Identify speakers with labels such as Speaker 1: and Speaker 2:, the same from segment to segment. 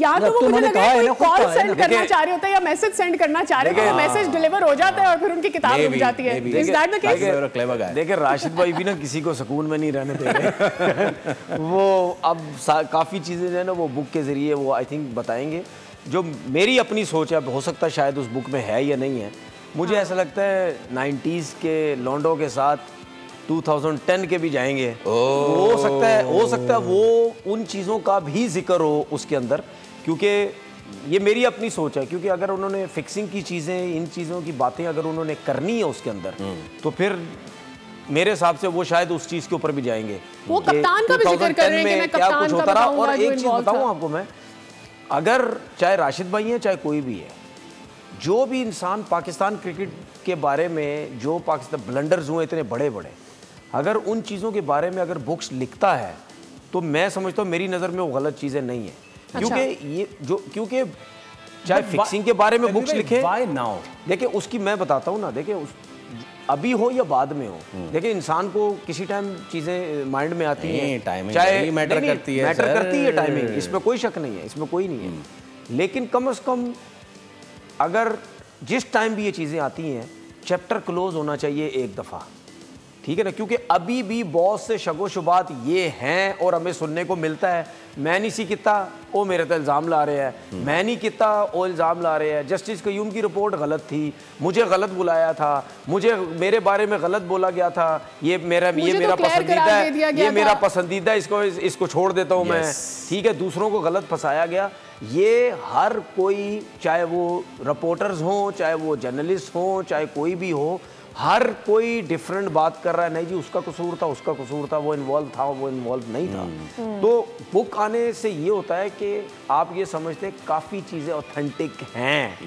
Speaker 1: या तो वो मुझे लगा है कोई कॉल सेंड करना चाह रहे होते हैं या मैसेज सेंड करना चाह रहे हैं, मैसेज डिलीवर हो जाता है और फिर उनकी किताब रुक जाती है। Is that the case?
Speaker 2: देखिए राशिद भाई भी ना किसी को सुकून में नहीं रहने दे रहे। वो अब काफ़ी चीज़ें जो है ना वो बुक के ज़रिए वो आई थिंक बताएंगे। जो मेरी अपनी सोच है, हो सकता है शायद उस बुक में है या नहीं है, मुझे ऐसा लगता है 90s के लॉन्डो के साथ 2010 के भी जाएंगे। हो सकता है वो उन चीज़ों का भी जिक्र हो उसके अंदर, क्योंकि ये मेरी अपनी सोच है। क्योंकि अगर उन्होंने फिक्सिंग की चीज़ें, इन चीज़ों की बातें अगर उन्होंने करनी है उसके अंदर, तो फिर मेरे हिसाब से वो शायद उस चीज़ के ऊपर भी जाएंगे।
Speaker 1: वो कप्तान का भी जिक्र कर रहे हैं कि मैं
Speaker 2: क्या कुछ होता रहा। और एक चीज़
Speaker 1: बताऊंगा
Speaker 2: बताऊँ आपको मैं, अगर चाहे राशिद भाई हैं चाहे कोई भी है, जो भी इंसान पाकिस्तान क्रिकेट के बारे में, जो पाकिस्तान ब्लंडर्स हुए इतने बड़े बड़े, अगर उन चीज़ों के बारे में अगर बुक्स लिखता है तो मैं समझता हूँ मेरी नज़र में वो गलत चीज़ें नहीं है। क्योंकि चाहे फिक्सिंग के बारे में बुक्स लिखे, देखिए उसकी मैं बताता हूँ ना, देखिए अभी हो या बाद में हो, देखिए इंसान को किसी टाइम चीज़ें माइंड में आती हैं, चाहे मैटर करती है टाइमिंग, इसमें कोई शक नहीं है, इसमें कोई नहीं है। लेकिन कम से कम अगर जिस टाइम भी ये चीज़ें आती हैं, चैप्टर क्लोज होना चाहिए एक दफ़ा, ठीक है ना। क्योंकि अभी भी बहुत से शगो शुबात ये हैं और हमें सुनने को मिलता है, मैं नहीं सी किता वो मेरे तो इल्ज़ाम ला रहे हैं, मैं नहीं किता वो इल्ज़ाम ला रहे हैं, जस्टिस कयूम की रिपोर्ट गलत थी, मुझे गलत बुलाया था, मुझे मेरे बारे में गलत बोला गया था, ये मेरा पसंदीदा है, ये मेरा पसंदीदा, इसको छोड़ देता हूँ मैं, ठीक है। दूसरों को गलत फंसाया गया। ये हर कोई, चाहे वो रिपोर्टर्स हों, चाहे वो जर्नलिस्ट हों, चाहे कोई भी हो, हर कोई डिफरेंट बात कर रहा है। नहीं जी उसका कसूर था, उसका कसूर था, वो इन्वॉल्व था, वो इन्वॉल्व नहीं था। तो बुक आने से ये होता है कि आप ये समझते हैं काफ़ी चीज़ें ऑथेंटिक हैं।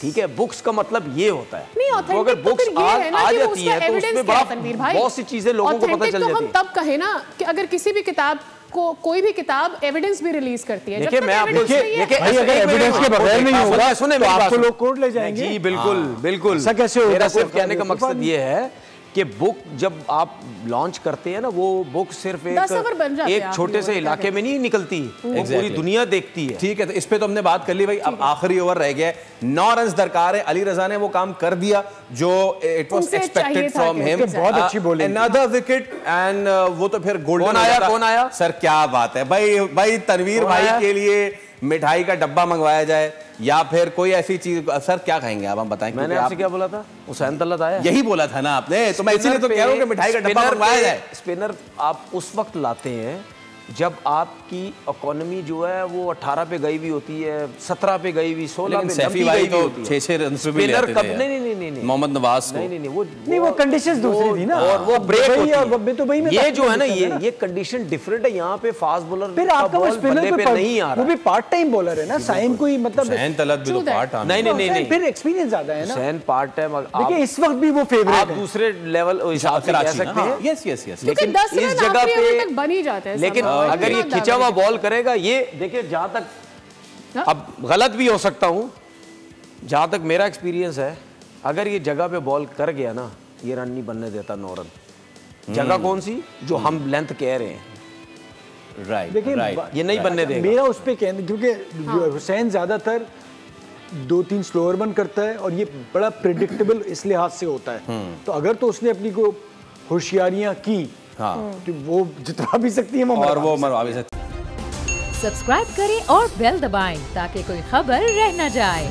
Speaker 2: ठीक है, बुक्स का मतलब ये होता है।
Speaker 1: तो अगर बुक्स आ जाती है तो उसमें
Speaker 2: बहुत सी चीज़ें लोगों को पता चल जाती है।
Speaker 1: हम तब कहे ना कि अगर किसी भी किताब को, कोई भी किताब एविडेंस भी रिलीज करती है,
Speaker 2: देखिए मैं आपको अगर एविडेंस के बगैर नहीं होगा सुने तो आपको लोग कोर्ट ले जाएंगे। जी बिल्कुल बिल्कुल। ऐसा कैसे होगा? मेरा सिर्फ कहने का मकसद ये है कि बुक जब आप लॉन्च करते हैं ना, वो बुक सिर्फ एक छोटे से इलाके में नहीं निकलती, पूरी दुनिया देखती है।
Speaker 3: ठीक है, तो इस पे तो हमने बात कर ली भाई। अब आखिरी ओवर रह गया है, 9 रन दरकार है। अली रजा ने वो काम कर दिया जो it was expected from him. बहुत अच्छी बॉलिंग, अनदर विकेट एंड वो तो फिर गोल्डन। कौन आया सर? क्या बात है भाई तनवीर भाई के लिए मिठाई का डब्बा मंगवाया जाए या फिर कोई ऐसी चीज। सर क्या कहेंगे आप, हम बताएं।
Speaker 2: मैंने आपसे क्या बोला था? हुसैन तलत आया,
Speaker 3: यही बोला था ना आपने, तो मैं इसीलिए तो कह रहा हूं कि मिठाई का डब्बा मंगवाया जाए।
Speaker 2: स्पिनर आप उस वक्त लाते हैं जब आपकी इकोनॉमी जो है वो 18 पे गई हुई होती है, 17 पे गई हुई, 16 पे
Speaker 3: सैफी भाई तो 6-6 रन पे भी लेते थे।
Speaker 2: नहीं
Speaker 3: मोहम्मद नवाज को
Speaker 2: नहीं, वो कंडीशंस दूसरी थी ना, और वो ब्रेक होती है। ये जो है ना, ये कंडीशन डिफरेंट है। यहाँ पे फास्ट बॉलर
Speaker 4: फिर आपका वो स्पिनर पे
Speaker 2: नहीं आ रहा,
Speaker 4: वो भी पार्ट टाइम बॉलर है ना। साइन कोई मतलब
Speaker 3: हुसैन तलत भी तो पार्ट टाइम,
Speaker 2: नहीं
Speaker 4: फिर एक्सपीरियंस ज्यादा है ना।
Speaker 2: हुसैन पार्ट टाइम,
Speaker 4: देखिए इस वक्त भी वो फेवरेट
Speaker 2: आप दूसरे लेवल हिसाब से कह सकते हैं।
Speaker 3: Yes yes yes.
Speaker 2: लेकिन इस जगह पे
Speaker 1: बन ही जाते हैं।
Speaker 2: लेकिन अगर ये खिंचा हुआ बॉल करेगा, ये देखिए जहां तक, अब गलत भी हो सकता हूं, जहां तक मेरा एक्सपीरियंस है, अगर ये जगह पे बॉल कर गया ना, ये रन नहीं बनने देता 9 रन। जगह कौन सी जो हम लेंथ कह रहे हैं,
Speaker 4: राइट देखिए
Speaker 2: ये नहीं बनने देगा।
Speaker 4: मेरा उस पे कहना, क्योंकि हुसैन ज्यादातर 2-3 स्लोअर बन करता है और ये बड़ा प्रेडिक्टेबल इस लिहाज से होता है। तो अगर तो उसने अपनी को होशियारियां की, तो वो जितना भी सकती है
Speaker 3: और वो मरवा भी सकती है।
Speaker 5: सब्सक्राइब करें और बेल दबाएं ताकि कोई खबर रह न जाए।